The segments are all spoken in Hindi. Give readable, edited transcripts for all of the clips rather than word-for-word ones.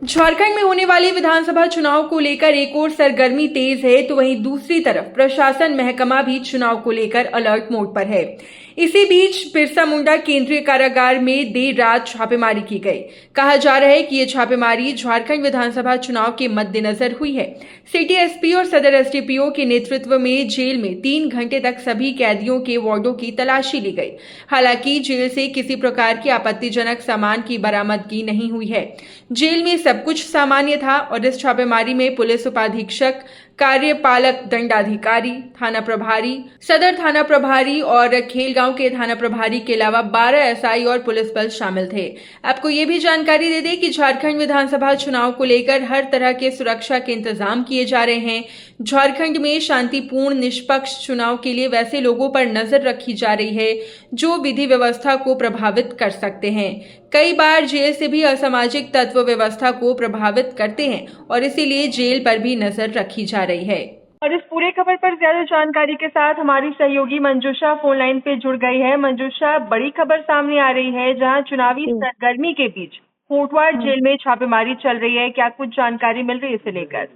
झारखंड में होने वाले विधानसभा चुनाव को लेकर एक ओर सरगर्मी तेज है तो वहीं दूसरी तरफ प्रशासन महकमा भी चुनाव को लेकर अलर्ट मोड पर है। इसी बीच बिरसा मुंडा केंद्रीय कारागार में देर रात छापेमारी की गई। कहा जा रहा है कि ये छापेमारी झारखंड विधानसभा चुनाव के मद्देनजर हुई है। सिटी एसपी और सदर एसडीपीओ के नेतृत्व में जेल में 3 घंटे तक सभी कैदियों के वार्डों की तलाशी ली गई। हालांकि जेल से किसी प्रकार की आपत्तिजनक सामान की बरामदगी नहीं हुई है। जेल में सब कुछ सामान्य था और इस छापेमारी में पुलिस उपाधीक्षक, कार्यपालक दंडाधिकारी, थाना प्रभारी, सदर थाना प्रभारी और खेलगांव के थाना प्रभारी के अलावा 12 एसआई और पुलिस बल शामिल थे। आपको ये भी जानकारी दे दें कि झारखंड विधानसभा चुनाव को लेकर हर तरह के सुरक्षा के इंतजाम किए जा रहे हैं। झारखंड में शांतिपूर्ण निष्पक्ष चुनाव के लिए वैसे लोगों पर नजर रखी जा रही है जो विधि व्यवस्था को प्रभावित कर सकते हैं। कई बार जेल से भी असामाजिक तत्व व्यवस्था को प्रभावित करते हैं और इसीलिए जेल पर भी नजर रखी जा रही है। और इस पूरे खबर पर ज्यादा जानकारी के साथ हमारी सहयोगी मंजूषा फोन लाइन पे जुड़ गई है। मंजूषा, बड़ी खबर सामने आ रही है जहां चुनावी सरगर्मी के बीच होटवार जेल में छापेमारी चल रही है। क्या कुछ जानकारी मिल रही है इसे लेकर?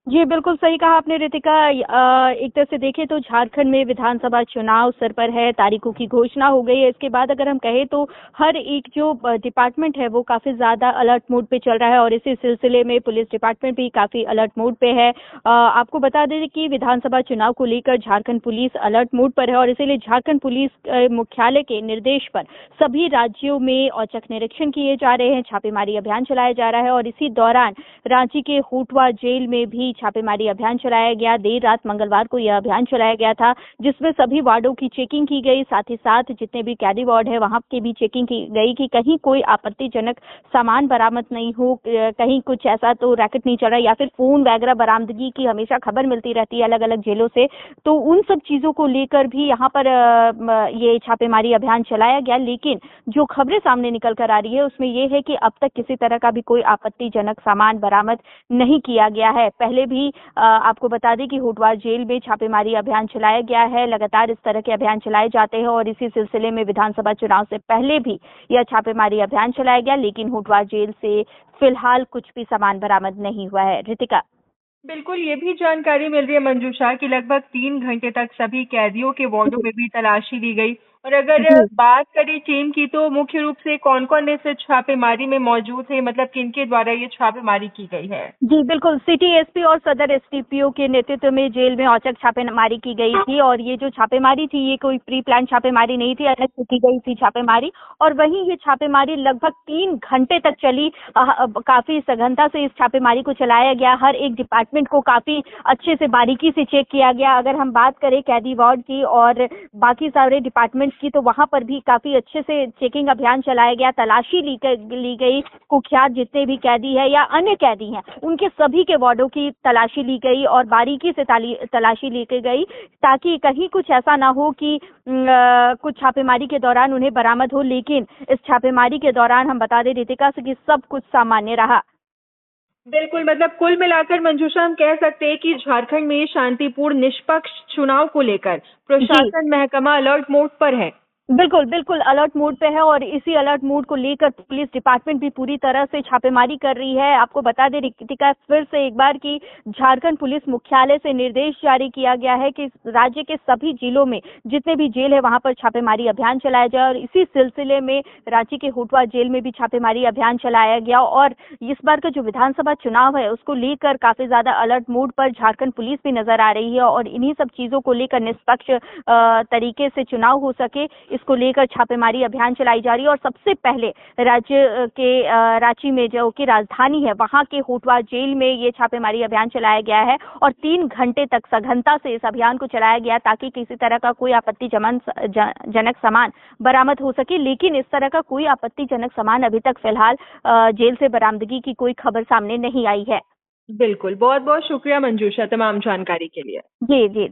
जी, बिल्कुल सही कहा आपने रितिका। एक तरह से देखें तो झारखंड में विधानसभा चुनाव सर पर है, तारीखों की घोषणा हो गई है। इसके बाद अगर हम कहें तो हर एक जो डिपार्टमेंट है वो काफी ज्यादा अलर्ट मोड पे चल रहा है और इसी सिलसिले में पुलिस डिपार्टमेंट भी काफी अलर्ट मोड पे है। आपको बता दें कि विधानसभा चुनाव को लेकर झारखंड पुलिस अलर्ट मोड पर है और इसीलिए झारखंड पुलिस मुख्यालय के निर्देश पर सभी राज्यों में औचक निरीक्षण किए जा रहे हैं, छापेमारी अभियान चलाया जा रहा है और इसी दौरान रांची के होटवा जेल में भी छापेमारी अभियान चलाया गया। देर रात मंगलवार को यह अभियान चलाया गया था जिसमें सभी वार्डों की चेकिंग की गई, साथ ही साथ जितने भी कैदी वार्ड है वहां की भी चेकिंग की गई कि कहीं कोई आपत्तिजनक सामान बरामद नहीं हो, कहीं कुछ ऐसा तो रैकेट नहीं चल रहा या फिर फोन वगैरह बरामदगी की हमेशा खबर मिलती रहती है अलग अलग जेलों से, तो उन सब चीजों को लेकर भी यहाँ पर ये छापेमारी अभियान चलाया गया। लेकिन जो खबरें सामने निकल कर आ रही है उसमें यह है कि अब तक किसी तरह का भी कोई आपत्तिजनक सामान बरामद नहीं किया गया है। पहले भी आपको बता दें कि होटवार जेल में छापेमारी अभियान चलाया गया है। लगातार इस तरह के अभियान चलाए जाते हैं और इसी सिलसिले में विधानसभा चुनाव से पहले भी यह छापेमारी अभियान चलाया गया, लेकिन होटवार जेल से फिलहाल कुछ भी सामान बरामद नहीं हुआ है। रितिका, बिल्कुल, ये भी जानकारी मिल रही है मंजूषा कि लगभग 3 घंटे तक सभी कैदियों के वार्डों में भी तलाशी ली गई। और अगर बात करें टीम की तो मुख्य रूप से कौन-कौन इस छापेमारी में मौजूद है, मतलब किनके द्वारा ये छापेमारी की गई है? जी बिल्कुल, सिटी एसपी और सदर एसडीपीओ के नेतृत्व में जेल में औचक छापेमारी की गई थी और ये जो छापेमारी थी ये कोई प्री प्लान छापेमारी नहीं थी, अलग से की गई थी छापेमारी। और वहीं ये छापेमारी लगभग 3 घंटे तक चली। काफी सघनता से इस छापेमारी को चलाया गया, हर एक डिपार्टमेंट को काफी अच्छे से बारीकी से चेक किया गया। अगर हम बात करें कैदी वार्ड की और बाकी सारे डिपार्टमेंट की तो वहां पर भी काफी अच्छे से चेकिंग अभियान चलाया गया, तलाशी ली गई। कुख्यात जितने भी कैदी है या अन्य कैदी हैं उनके सभी के वार्डों की तलाशी ली गई और बारीकी से तलाशी ली गई ताकि कहीं कुछ ऐसा ना हो कि कुछ छापेमारी के दौरान उन्हें बरामद हो। लेकिन इस छापेमारी के दौरान हम बता दें रितिका से कि सब कुछ सामान्य रहा। बिल्कुल, मतलब कुल मिलाकर मंजूषा हम कह सकते हैं कि झारखंड में शांतिपूर्ण निष्पक्ष चुनाव को लेकर प्रशासन महकमा अलर्ट मोड पर है। बिल्कुल बिल्कुल अलर्ट मोड पे है और इसी अलर्ट मोड को लेकर पुलिस डिपार्टमेंट भी पूरी तरह से छापेमारी कर रही है। आपको बता दें रितिका फिर से एक बार कि झारखंड पुलिस मुख्यालय से निर्देश जारी किया गया है कि राज्य के सभी जिलों में जितने भी जेल है वहां पर छापेमारी अभियान चलाया जाए और इसी सिलसिले में रांची के होटवा जेल में भी छापेमारी अभियान चलाया गया। और इस बार का जो विधानसभा चुनाव है उसको लेकर काफी ज्यादा अलर्ट मोड पर झारखंड पुलिस भी नजर आ रही है और इन्हीं सब चीजों को लेकर निष्पक्ष तरीके से चुनाव हो सके इसको लेकर छापेमारी अभियान चलाई जा रही है। और सबसे पहले राज्य के रांची में जो कि राजधानी है वहां के होटवा जेल में ये छापेमारी अभियान चलाया गया है और 3 घंटे तक सघनता से इस अभियान को चलाया गया ताकि किसी तरह का कोई आपत्तिजनक सामान बरामद हो सके। लेकिन इस तरह का कोई आपत्तिजनक सामान अभी तक फिलहाल जेल से बरामदगी की कोई खबर सामने नहीं आई है। बिल्कुल, बहुत बहुत शुक्रिया मंजूषा तमाम जानकारी के लिए। जी जी।